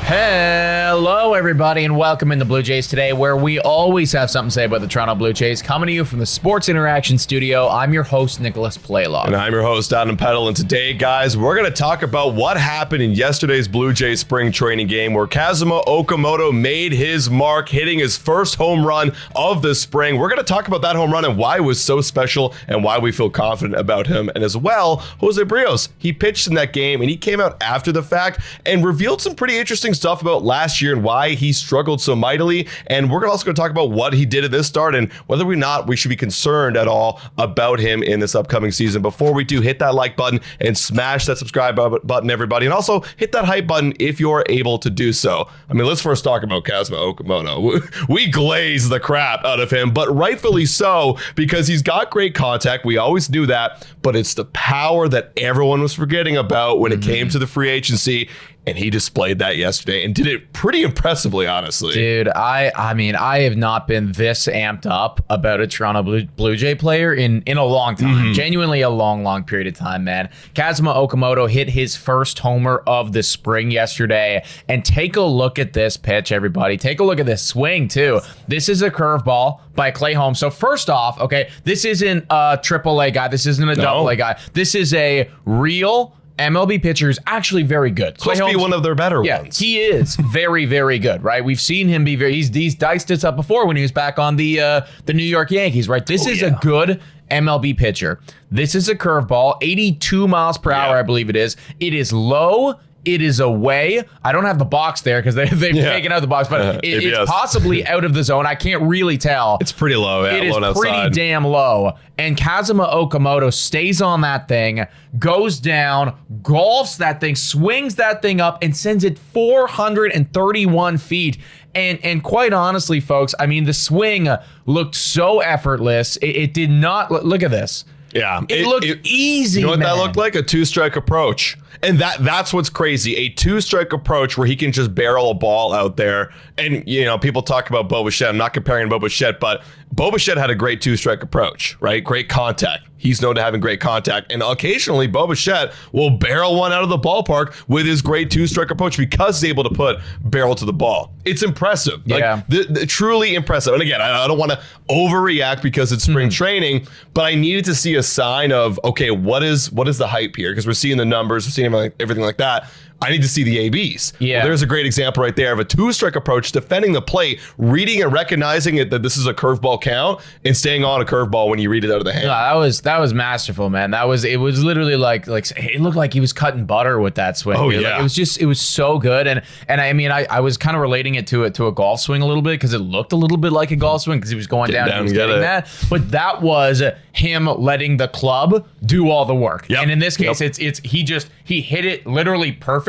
Hello, everybody, and welcome into Blue Jays Today, where we always have something to say about the Toronto Blue Jays. Coming to you from the Sports Interaction Studio, I'm your host, Nicholas Playlaw. And I'm your host, Adam Peddle. And today, guys, we're going to talk about what happened in yesterday's Blue Jays spring training game, where Kazuma Okamoto made his mark, hitting his first home run of the spring. We're going to talk about that home run and why it was so special and why we feel confident about him. And as well, Jose Berrios, he pitched in that game, and he came out after the fact and revealed some pretty interesting stuff about last year and why he struggled so mightily. And we're also going to talk about what he did at this start and whether or not we should be concerned at all about him in this upcoming season. Before we do, hit that like button and smash that subscribe button, everybody. And also hit that hype button if you're able to do so. I mean, let's first talk about Kazuma Okamoto. We glaze the crap out of him, but rightfully so, because he's got great contact. We always knew that, but it's the power that everyone was forgetting about when it came to the free agency. And he displayed that yesterday and did it pretty impressively, honestly. Dude, I mean, I have not been this amped up about a Toronto Blue Jay player in a long time. Genuinely a long period of time, man. Kazuma Okamoto hit his first homer of the spring yesterday. And take a look at this pitch, everybody. Take a look at this swing, too. This is a curveball by Clay Holmes. So first off, okay, this isn't a AAA guy. This isn't a double A guy. This is a real MLB pitcher is actually very good. Supposed to be one of their better ones. He is very good, right? We've seen him be he's diced us up before when he was back on the New York Yankees, right? This is a good MLB pitcher. This is a curveball, 82 miles per hour, I believe it is. It is low. It is away. I don't have the box there because they've taken out the box, but it's possibly out of the zone. I can't really tell. It's pretty low. Yeah, it is pretty damn low. And Kazuma Okamoto stays on that thing, goes down, golfs that thing, swings that thing up, and sends it 431 feet. And quite honestly, folks, I mean, the swing looked so effortless. It did not. Look at this. Yeah. It looked easy, You know what man. that looked like? A two-strike approach. And that's what's crazy. A two-strike approach where he can just barrel a ball out there. And, you know, people talk about Bo Bichette. I'm not comparing Bo Bichette, but Bo Bichette had a great two-strike approach, right? Great contact. He's known to having great contact. And occasionally, Bo Bichette will barrel one out of the ballpark with his great two-strike approach because he's able to put barrel to the ball. It's impressive. Yeah. Like, truly impressive. And again, I don't want to overreact because it's spring training, but I needed to see a sign of, okay, what is the hype here? Because we're seeing the numbers, we're seeing everything like that. I need to see the ABs. Yeah. Well, there's a great example right there of a two-strike approach, defending the plate, reading and recognizing it that this is a curveball count, and staying on a curveball when you read it out of the hand. No, that was masterful, man. It was literally like it looked like he was cutting butter with that swing. Oh, dude. yeah. Like, it was so good. And I mean, I was kind of relating it to a golf swing a little bit because it looked a little bit like a golf swing because he was going down and he was getting that. But that was him letting the club do all the work. Yep. And in this case, he hit it literally perfect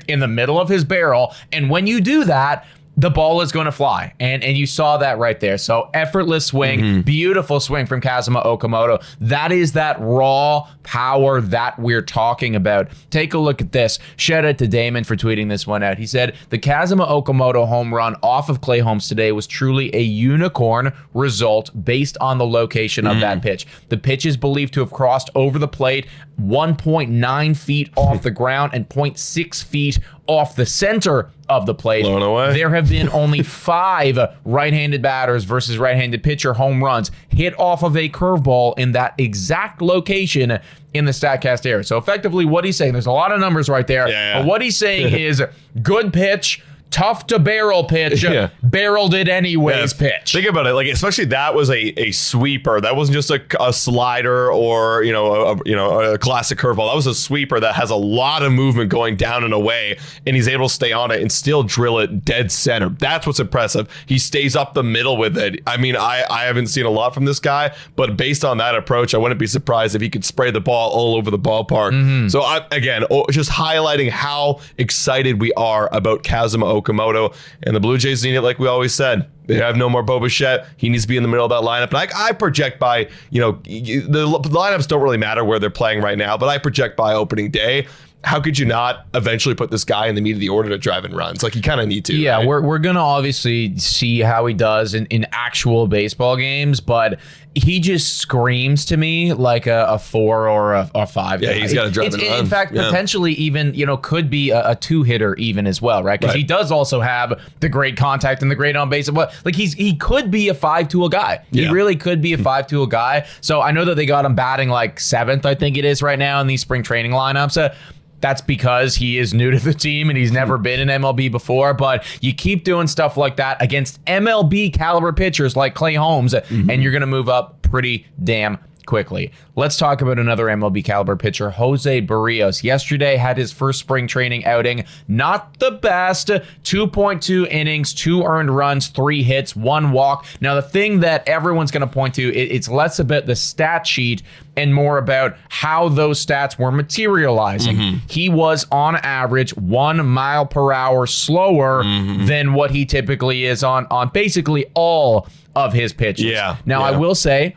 in the middle of his barrel. And when you do that, the ball is going to fly. And you saw that right there. So effortless swing, beautiful swing from Kazuma Okamoto. That is that raw power that we're talking about. Take a look at this. Shout out to Damon for tweeting this one out. He said, the Kazuma Okamoto home run off of Clay Holmes today was truly a unicorn result based on the location of that pitch. The pitch is believed to have crossed over the plate 1.9 feet off the ground and 0.6 feet off the center of the plate. Blown away. There have been only 5 right-handed batters versus right-handed pitcher home runs hit off of a curveball in that exact location in the StatCast era. So effectively what he's saying, there's a lot of numbers right there, but what he's saying is good pitch, tough to barrel pitch, barreled it anyways pitch. Think about it, like especially that was a sweeper. That wasn't just a slider or a classic curveball. That was a sweeper that has a lot of movement going down and away, and he's able to stay on it and still drill it dead center. That's what's impressive. He stays up the middle with it. I mean, I haven't seen a lot from this guy, but based on that approach, I wouldn't be surprised if he could spray the ball all over the ballpark. So again, just highlighting how excited we are about Kazuma Okamoto, and the Blue Jays need it like we always said. They have no more Bo Bichette. He needs to be in the middle of that lineup. And I project by, the lineups don't really matter where they're playing right now, but I project by opening day. How could you not eventually put this guy in the meat of the order to drive in runs? Like, you kind of need to. Yeah, right? we're going to obviously see how he does in actual baseball games, but he just screams to me like a 4 or a 5. Yeah, he's got to drive it on. In fact, potentially even, could be a 2-hitter even as well, right? Because he does also have the great contact and the great on base. But like he could be a 5-tool guy. He really could be a 5-tool guy. So I know that they got him batting like 7th, I think it is right now in these spring training lineups. That's because he is new to the team and he's never been in MLB before. But you keep doing stuff like that against MLB caliber pitchers like Clay Holmes, and you're going to move up pretty damn quickly. Let's talk about another MLB caliber pitcher, Jose Berrios. Yesterday had his first spring training outing. Not the best. 2.2 innings, 2 earned runs, 3 hits, 1 walk. Now, the thing that everyone's going to point to, it's less about the stat sheet and more about how those stats were materializing. He was on average 1 mile per hour slower than what he typically is on basically all of his pitches. Now, I will say,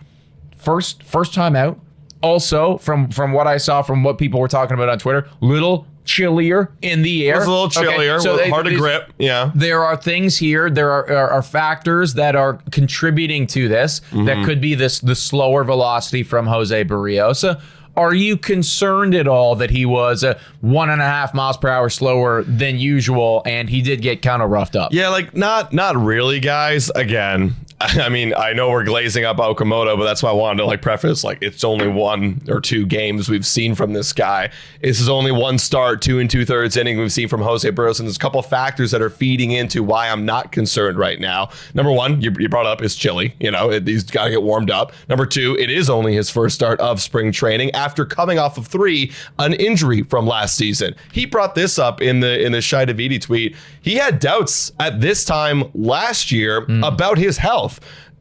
First time out. Also, from what I saw, from what people were talking about on Twitter, little chillier in the air. It was a little chillier, so hard to grip. Yeah. There are things here. There are factors that are contributing to this. That could be the slower velocity from Jose Berrios. Are you concerned at all that he was 1.5 miles per hour slower than usual, and he did get kind of roughed up? Yeah, like not really, guys. Again, I mean, I know we're glazing up Okamoto, but that's why I wanted to preface, it's only 1 or 2 games we've seen from this guy. This is only 1 start, 2 2/3 inning we've seen from Jose Berrios, and there's a couple of factors that are feeding into why I'm not concerned right now. Number 1, you brought up, is chilly. He's got to get warmed up. Number 2, it is only his first start of spring training after coming off of 3, an injury from last season. He brought this up in the Shai Davidi tweet. He had doubts at this time last year about his health.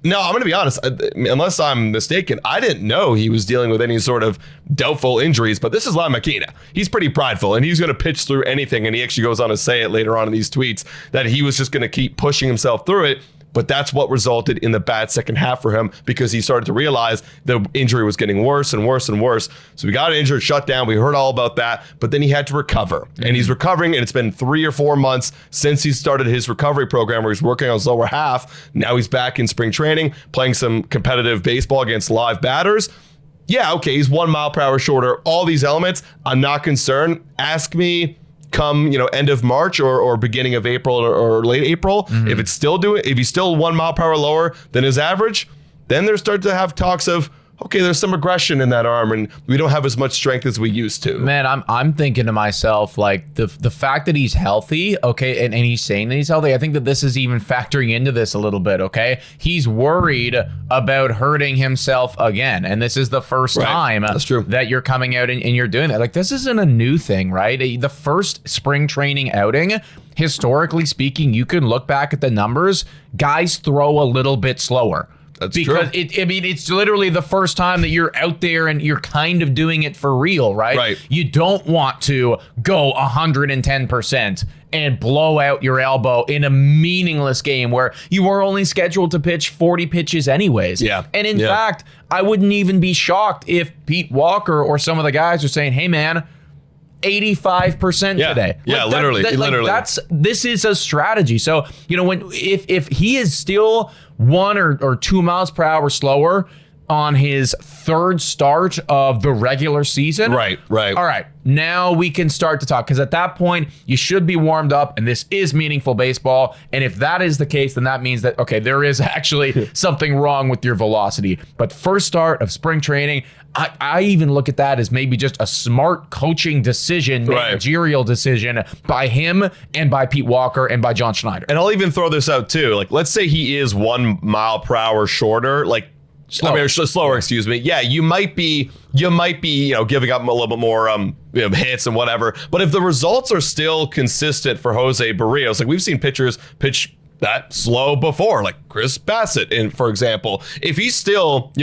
No, I'm going to be honest, unless I'm mistaken, I didn't know he was dealing with any sort of doubtful injuries, but this is La Maquina. He's pretty prideful, and he's going to pitch through anything, and he actually goes on to say it later on in these tweets that he was just going to keep pushing himself through it. But that's what resulted in the bad second half for him, because he started to realize the injury was getting worse and worse and worse. So we got an injured, shut down. We heard all about that, but then he had to recover. And he's recovering, and it's been 3 or 4 months since he started his recovery program where he's working on his lower half. Now he's back in spring training, playing some competitive baseball against live batters. Yeah, okay, he's 1 mile per hour shorter. All these elements, I'm not concerned. Ask me come end of March or beginning of April or late April, if he's still 1 mile per hour lower than his average, then they're starting to have talks of, okay, there's some aggression in that arm and we don't have as much strength as we used to. Man, I'm thinking to myself, the fact that he's healthy, okay, and he's saying that he's healthy, I think that this is even factoring into this a little bit, okay? He's worried about hurting himself again, and this is the first time That's true. that you're coming out and you're doing that. This isn't a new thing, right? The first spring training outing, historically speaking, you can look back at the numbers, guys throw a little bit slower. That's because true. It's literally the first time that you're out there and you're kind of doing it for real, right? Right. You don't want to go 110% and blow out your elbow in a meaningless game where you were only scheduled to pitch 40 pitches anyways. Yeah. And in fact, I wouldn't even be shocked if Pete Walker or some of the guys are saying, hey, man, 85% today. Yeah, literally. This is a strategy. So, if he is still 1 or 2 miles per hour slower on his 3rd start of the regular season. Right. All right. Now we can start to talk, because at that point you should be warmed up and this is meaningful baseball. And if that is the case, then that means that, okay, there is actually something wrong with your velocity. But first start of spring training, I even look at that as maybe just a smart coaching decision, managerial decision by him and by Pete Walker and by John Schneider. And I'll even throw this out too. Let's say he is 1 mile per hour shorter, slower, excuse me. Yeah, you might be, giving up a little bit more hits and whatever. But if the results are still consistent for Jose Berrios, we've seen pitchers pitch that slow before, like Chris Bassett, for example. If he's still,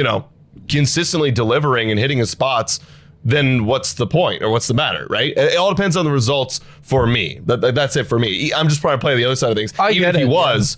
consistently delivering and hitting his spots, then what's the point or what's the matter, right? It all depends on the results for me. That's it for me. I'm just trying to play the other side of things. Even if he was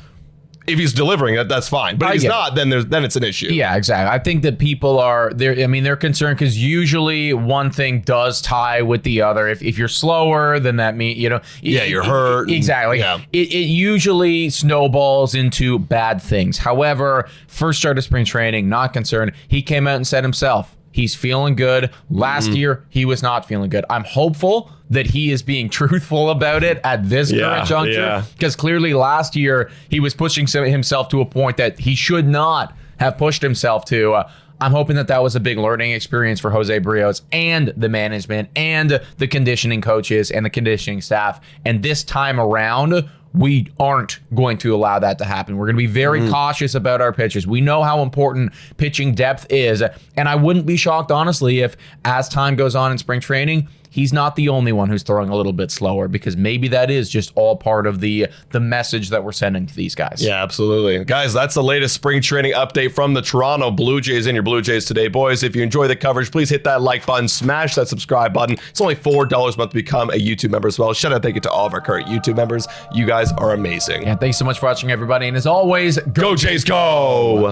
if he's delivering it, that's fine. But if he's get not, then it's an issue. Yeah, exactly. I think that people are there. I mean, they're concerned because usually one thing does tie with the other. If you're slower, then that means, you're hurt. Exactly. Yeah. It usually snowballs into bad things. However, first start of spring training, not concerned. He came out and said himself, he's feeling good. Last year, he was not feeling good. I'm hopeful that he is being truthful about it at this current juncture. Because clearly last year, he was pushing himself to a point that he should not have pushed himself to. I'm hoping that was a big learning experience for Jose Berrios and the management and the conditioning coaches and the conditioning staff. And this time around, we aren't going to allow that to happen. We're going to be very cautious about our pitchers. We know how important pitching depth is. And I wouldn't be shocked, honestly, if as time goes on in spring training, he's not the only one who's throwing a little bit slower, because maybe that is just all part of the message that we're sending to these guys. Yeah, absolutely. Guys, that's the latest spring training update from the Toronto Blue Jays and your Blue Jays Today. Boys, if you enjoy the coverage, please hit that like button, smash that subscribe button. It's only $4 a month to become a YouTube member as well. Shout out, thank you to all of our current YouTube members. You guys are amazing. Yeah, thanks so much for watching, everybody. And as always, go Jays, go!